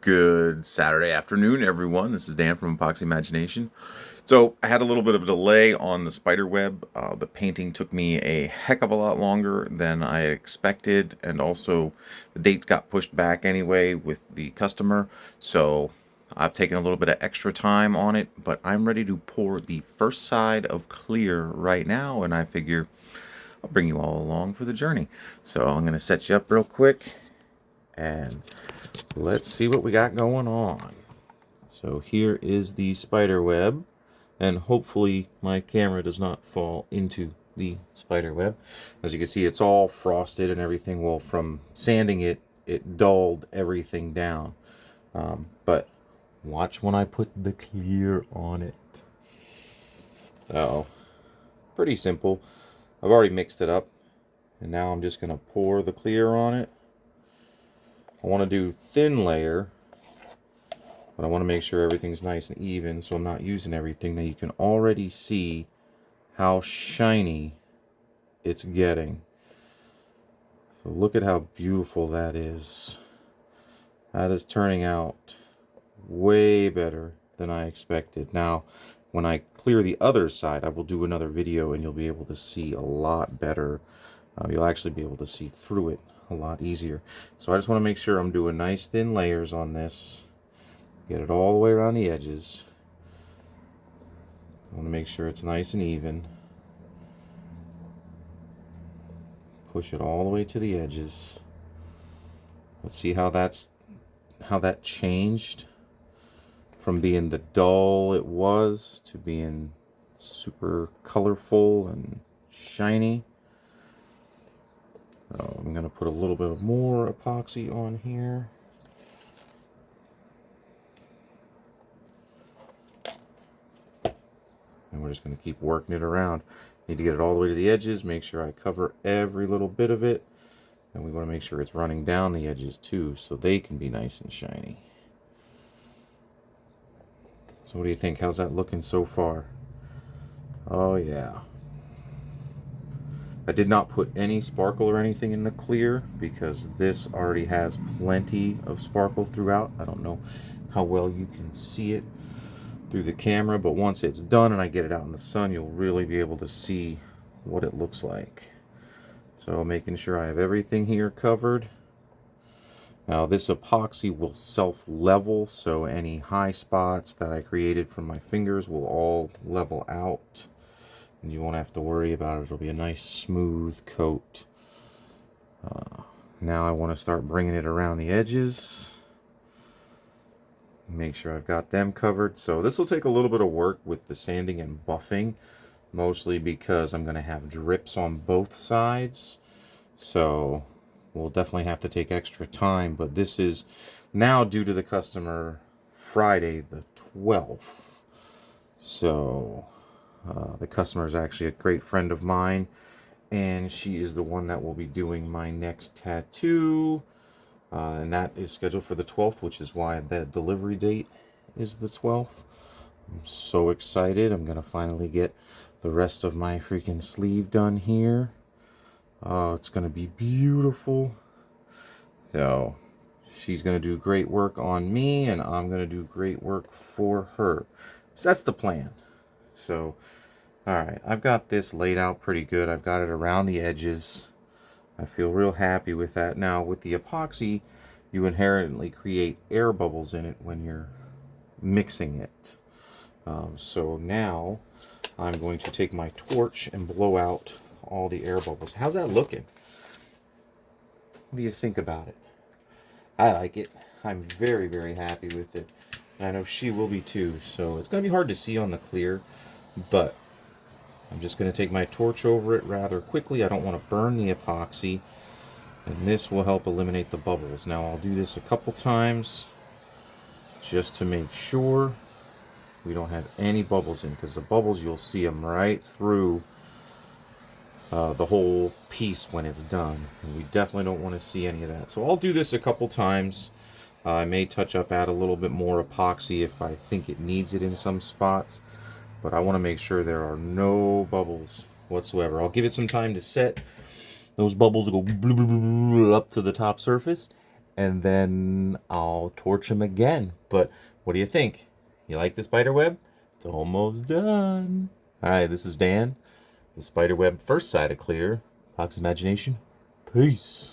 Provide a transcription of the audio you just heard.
Good Saturday afternoon, everyone. This is Dan from Epoxy Imagination. So I had a little bit of a delay on the spider web. The painting took me a heck of a lot longer than I expected, and also the dates got pushed back anyway with the customer. So I've taken a little bit of extra time on it, but I'm ready to pour the first side of clear right now, and I figure I'll bring you all along for the journey. So I'm going to set you up real quick and let's see what we got going on. So here is the spider web, and hopefully my camera does not fall into the spider web. As you can see, it's all frosted and everything. Well, from sanding it, it dulled everything down. But watch when I put the clear on it. So, pretty simple. I've already mixed it up, and now I'm just going to pour the clear on it. I want to do thin layer, but I want to make sure everything's nice and even, so I'm not using everything. Now you can already see how shiny it's getting. So look at how beautiful that is. That is turning out way better than I expected. Now, when I clear the other side, I will do another video and you'll be able to see a lot better. You'll actually be able to see through it a lot easier. So I just want to make sure I'm doing nice thin layers on this. Get it all the way around the edges. I want to make sure it's nice and even. Push it all the way to the edges. Let's see how that changed from being the dull it was to being super colorful and shiny. So I'm going to put a little bit more epoxy on here. And we're just going to keep working it around. Need to get it all the way to the edges, make sure I cover every little bit of it. And we want to make sure it's running down the edges too, so they can be nice and shiny. So what do you think? How's that looking so far? Oh yeah. I did not put any sparkle or anything in the clear because this already has plenty of sparkle throughout. I don't know how well you can see it through the camera, but once it's done and I get it out in the sun, you'll really be able to see what it looks like. So making sure I have everything here covered. Now this epoxy will self-level, so any high spots that I created from my fingers will all level out. And you won't have to worry about it. It'll be a nice smooth coat. Now I want to start bringing it around the edges. Make sure I've got them covered. So this will take a little bit of work with the sanding and buffing, mostly because I'm going to have drips on both sides. So we'll definitely have to take extra time, but this is now due to the customer Friday the 12th. So the customer is actually a great friend of mine, and she is the one that will be doing my next tattoo. And that is scheduled for the 12th, which is why the delivery date is the 12th. I'm so excited. I'm going to finally get the rest of my freaking sleeve done here. Oh, it's going to be beautiful. So, she's going to do great work on me, and I'm going to do great work for her. So that's the plan. So, alright, I've got this laid out pretty good. I've got it around the edges. I feel real happy with that. Now, with the epoxy, you inherently create air bubbles in it when you're mixing it. So now, I'm going to take my torch and blow out all the air bubbles. How's that looking? What do you think about it? I like it. I'm very, very happy with it. And I know she will be too. So it's going to be hard to see on the clear, but I'm just going to take my torch over it rather quickly. I don't want to burn the epoxy, and this will help eliminate the bubbles. Now I'll do this a couple times just to make sure we don't have any bubbles in, because the bubbles, you'll see them right through the whole piece when it's done, and we definitely don't want to see any of that. So I'll do this a couple times. I may touch up, add a little bit more epoxy if I think it needs it in some spots, but I want to make sure there are no bubbles whatsoever. I'll give it some time to set. Those bubbles will go up to the top surface, and then I'll torch him again. But what do you think? You like the spider web? It's almost done. All right, this is Dan. The spider web first side of clear. Fox Imagination. Peace.